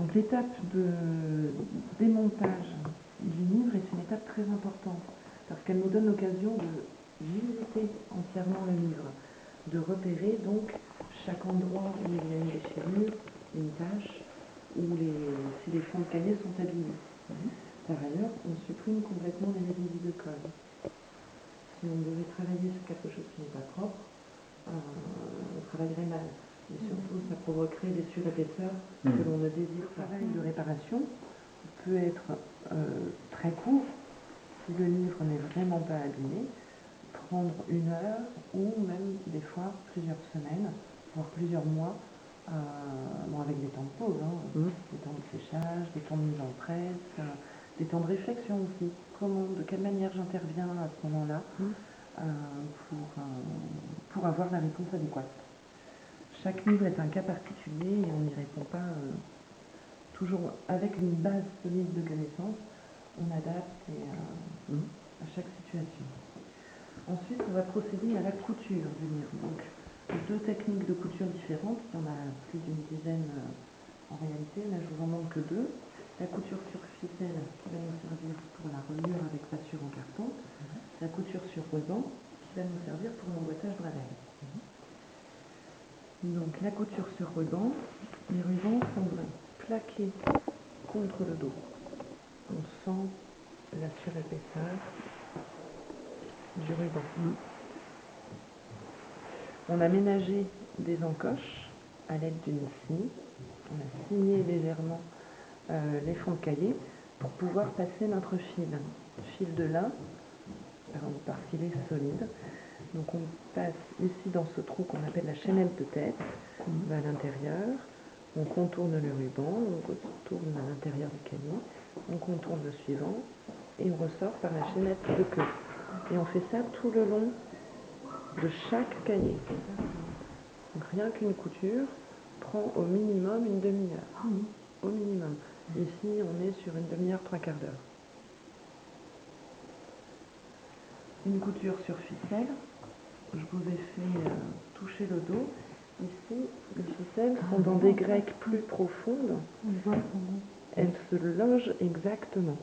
Donc l'étape de démontage du livre est une étape très importante parce qu'elle nous donne l'occasion de visiter entièrement le livre, de repérer donc chaque endroit où il y a une déchirure, une tache, ou si les fonds de cahier sont abîmés. Par ailleurs, on supprime complètement les résidus de colle. Si on devait travailler sur quelque chose qui n'est pas propre, on travaillerait mal. Et surtout, ça provoquerait des surépaisseurs que l'on ne désire pas. Le travail de réparation peut être très court si le livre n'est vraiment pas abîmé, prendre 1 heure ou même des fois plusieurs semaines, voire plusieurs mois, avec des temps de pause, des temps de séchage, des temps de mise en presse, des temps de réflexion aussi. De quelle manière j'interviens à ce moment-là pour avoir la réponse adéquate. Chaque livre est un cas particulier et on n'y répond pas toujours avec une base solide de connaissances. On adapte à chaque situation. Ensuite, on va procéder à la couture du livre. Donc, 2 techniques de couture différentes. Il y en a plus d'une dizaine en réalité. Là, je vous en montre que 2. La couture sur ficelle qui va nous servir pour la reliure avec passure en carton. La couture sur ruban qui va nous servir pour l'emboîtage Bradel. Donc, la couture sur ruban, les rubans sont plaqués contre le dos. On sent la surépaisseur du ruban. On a ménagé des encoches à l'aide d'une scie. On a signé légèrement les fonds de cahier pour pouvoir passer notre fil de lin, parce qu'il est solide. Donc on passe ici dans ce trou qu'on appelle la chaînette de tête, on va à l'intérieur, on contourne le ruban, on retourne à l'intérieur du cahier, on contourne le suivant et on ressort par la chaînette de queue. Et on fait ça tout le long de chaque cahier. Donc rien qu'une couture prend au minimum une demi-heure. Au minimum. Ici, on est sur une demi-heure, 3/4 d'heure. Une couture sur ficelle. Je vous ai fait toucher le dos. Ici, les ficelles sont dans des grecs plus profondes. Elles se logent exactement.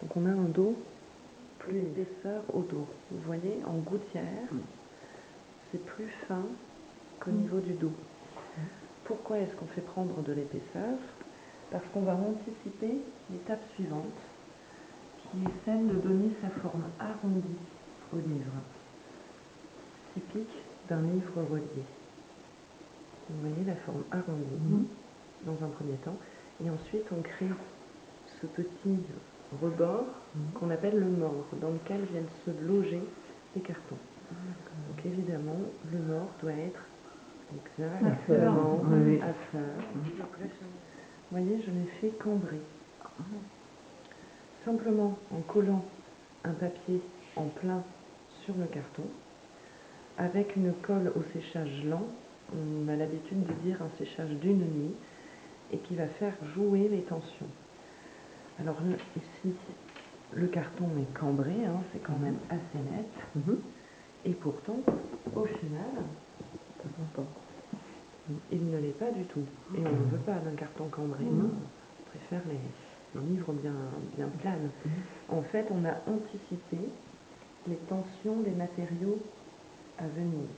Donc on a un dos plus épaisseur au dos. Vous voyez, en gouttière, c'est plus fin qu'au niveau du dos. Pourquoi est-ce qu'on fait prendre de l'épaisseur? Parce qu'on va anticiper l'étape suivante, qui est celle de donner sa forme arrondie au livre, typique d'un livre relié. Vous voyez la forme arrondie dans un premier temps, et ensuite on crée ce petit rebord qu'on appelle le mort, dans lequel viennent se loger les cartons. Donc évidemment, le mort doit être exactement à fleur. Vous voyez, je l'ai fait cambrer. Simplement en collant un papier en plein sur le carton, avec une colle au séchage lent, on a l'habitude de dire un séchage d'1 nuit, et qui va faire jouer les tensions. Alors ici, le carton est cambré, c'est quand même assez net, et pourtant, au final, il ne l'est pas du tout. Et on ne veut pas d'un carton cambré, on préfère les livres bien planes. En fait, on a anticipé les tensions des matériaux à venir.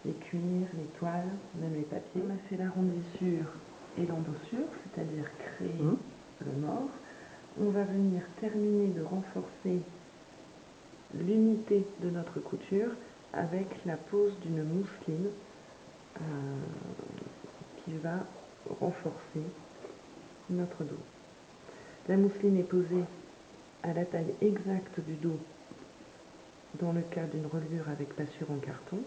Les cuirs, les toiles, même les papiers. On a fait l'arrondissure et l'endossure, c'est-à-dire créer le mort. On va venir terminer de renforcer l'unité de notre couture avec la pose d'une mousseline qui va renforcer notre dos. La mousseline est posée à la taille exacte du dos dans le cas d'une reliure avec passure en carton,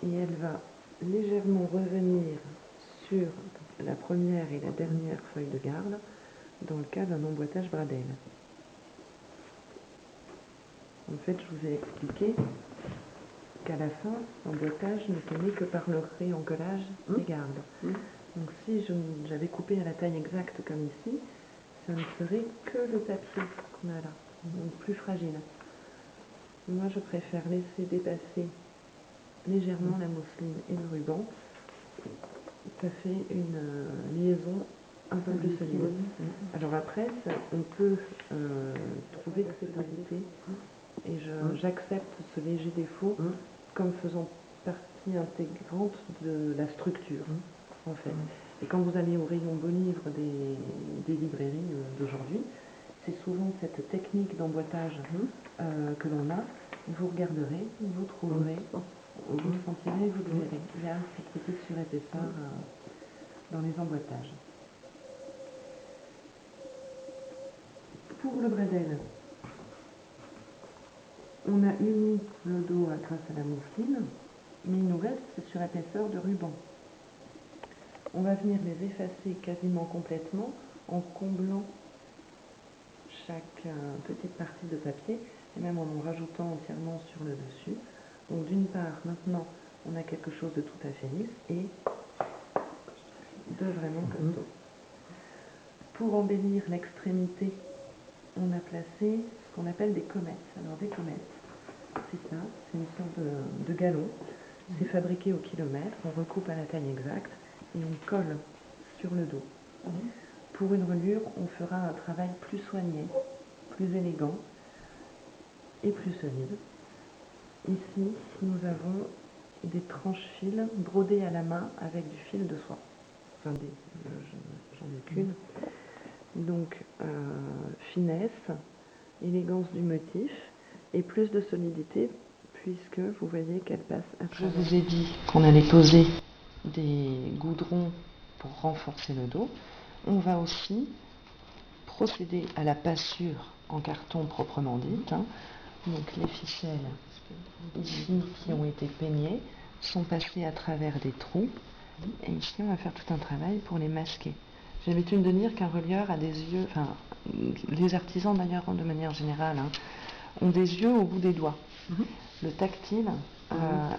et elle va légèrement revenir sur la première et la dernière feuille de garde dans le cas d'un emboîtage Bradel. En fait, je vous ai expliqué qu'à la fin, l'emboîtage ne tenait que par le réencollage des gardes. Donc si j'avais coupé à la taille exacte comme ici, ça ne serait que le papier qu'on a là, donc plus fragile. Moi, je préfère laisser dépasser légèrement la mousseline et le ruban ça fait une liaison un peu plus solide. Alors après, on peut trouver que c'est irrité, et j'accepte ce léger défaut comme faisant partie intégrante de la structure, en fait. Et quand vous allez au rayon beaux livres des librairies d'aujourd'hui, c'est souvent cette technique d'emboîtage que l'on a. Vous regarderez, vous trouverez, vous le sentirez, vous le verrez. Il y a cette petite surépaisseur dans les emboîtages. Pour le bredel, on a uni le dos grâce à la mousseline, mais il nous reste cette surépaisseur de ruban. On va venir les effacer quasiment complètement en comblant chaque petite partie de papier et même en rajoutant entièrement sur le dessus. Donc d'une part, maintenant, on a quelque chose de tout à fait lisse et de vraiment costaud. Pour embellir l'extrémité, on a placé ce qu'on appelle des comètes. Alors des comètes, c'est ça, c'est une sorte de galon. C'est fabriqué au kilomètre, on recoupe à la taille exacte et on colle sur le dos. Pour une reliure, on fera un travail plus soigné, plus élégant et plus solide. Ici, nous avons des tranches-fils brodées à la main avec du fil de soie. Enfin, j'en ai qu'une. Donc, finesse, élégance du motif et plus de solidité puisque vous voyez qu'elle passe à travers. Je vous ai dit qu'on allait poser des goudrons pour renforcer le dos. On va aussi procéder à la passure en carton proprement dite. Donc les ficelles ici qui ont été peignées sont passées à travers des trous et ici on va faire tout un travail pour les masquer. J'ai l'habitude de dire qu'un relieur a des yeux, enfin les artisans d'ailleurs de manière générale ont des yeux au bout des doigts. Le tactile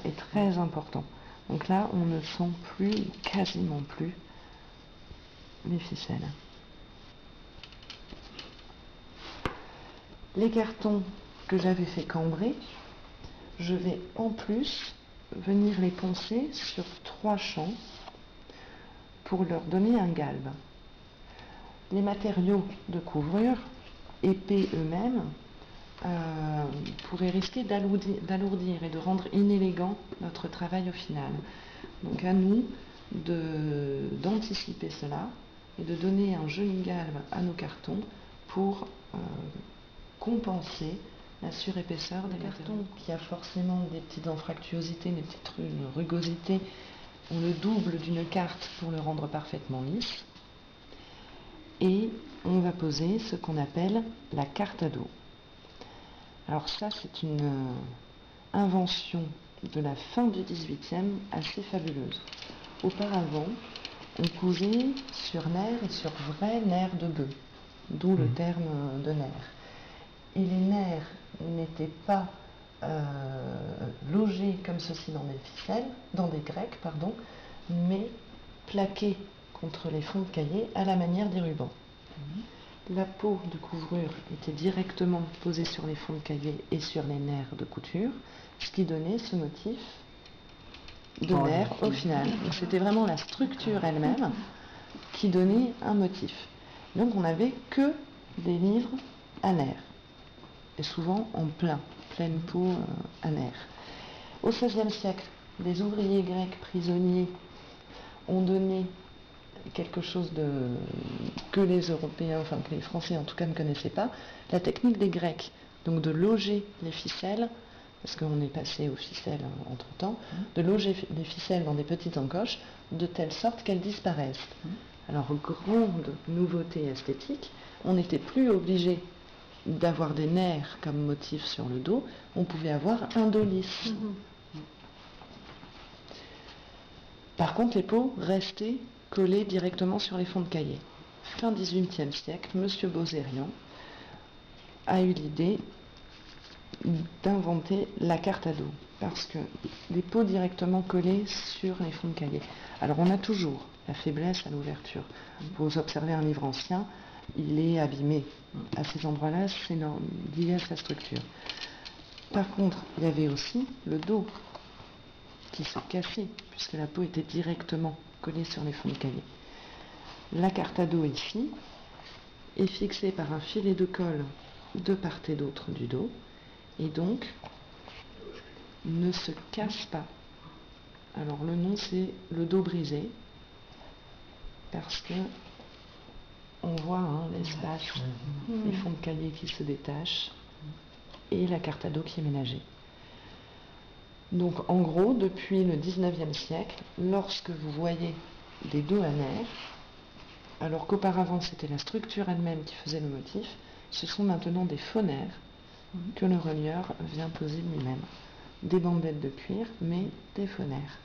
est très important. Donc là on ne sent plus, quasiment plus les ficelles. Les cartons que j'avais fait cambrer, je vais en plus venir les poncer sur 3 champs pour leur donner un galbe. Les matériaux de couvrure, épais eux-mêmes, pourraient risquer d'alourdir et de rendre inélégant notre travail au final. Donc à nous d'anticiper cela et de donner un joli galbe à nos cartons pour compenser la surépaisseur des cartons qui a forcément des petites anfractuosités, des petites rugosités. On le double d'une carte pour le rendre parfaitement lisse. Et on va poser ce qu'on appelle la carte à dos. Alors ça, c'est une invention de la fin du XVIIIe assez fabuleuse. Auparavant, on cousait sur nerfs et sur vrais nerfs de bœuf, d'où le terme de nerfs. Et les nerfs n'étaient pas logés comme ceci dans des ficelles, dans des grecs, mais plaqués contre les fonds de cahier à la manière des rubans. La peau de couvrure était directement posée sur les fonds de cahier et sur les nerfs de couture, ce qui donnait ce motif de nerfs au final. Donc c'était vraiment la structure elle-même qui donnait un motif. Donc on n'avait que des livres à nerfs, et souvent en pleine peau à nerfs. Au XVIe siècle, les ouvriers grecs prisonniers ont donné quelque chose que les Européens, enfin que les Français en tout cas ne connaissaient pas, la technique des Grecs, donc de loger les ficelles, parce qu'on est passé aux ficelles entre-temps, de loger les ficelles dans des petites encoches, de telle sorte qu'elles disparaissent. Alors, grande nouveauté esthétique, on n'était plus obligé d'avoir des nerfs comme motif sur le dos, on pouvait avoir un dos lisse. Par contre, les peaux restaient collées directement sur les fonds de cahier. Fin XVIIIe siècle, M. Bozérian a eu l'idée d'inventer la carte à dos, parce que les peaux directement collées sur les fonds de cahier. Alors on a toujours la faiblesse à l'ouverture. Vous observez un livre ancien, il est abîmé. À ces endroits-là, c'est lié à sa structure. Par contre, il y avait aussi le dos qui se cassait, puisque la peau était directement collée sur les fonds de cahier. La carte à dos ici est fixée par un filet de colle de part et d'autre du dos et donc ne se casse pas. Alors le nom c'est le dos brisé parce que on voit l'espace, les fonds de cahier qui se détachent et la carte à dos qui est ménagée. Donc en gros, depuis le 19e siècle, lorsque vous voyez des dos à nerfs, alors qu'auparavant c'était la structure elle-même qui faisait le motif, ce sont maintenant des faux nerfs que le relieur vient poser lui-même. Des bandelettes de cuir, mais des faux nerfs.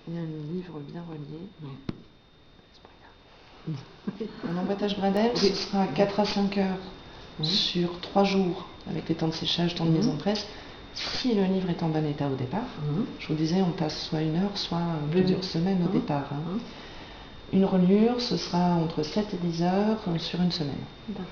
Il y a un livre bien relié. Un emboîtage bradel, ce sera 4 à 5 heures sur 3 jours, avec les temps de séchage, temps de mise en presse. Si le livre est en bon état au départ, je vous disais, on passe soit 1 heure, soit plusieurs semaines au départ. Une reliure, ce sera entre 7 et 10 heures sur une semaine. D'accord.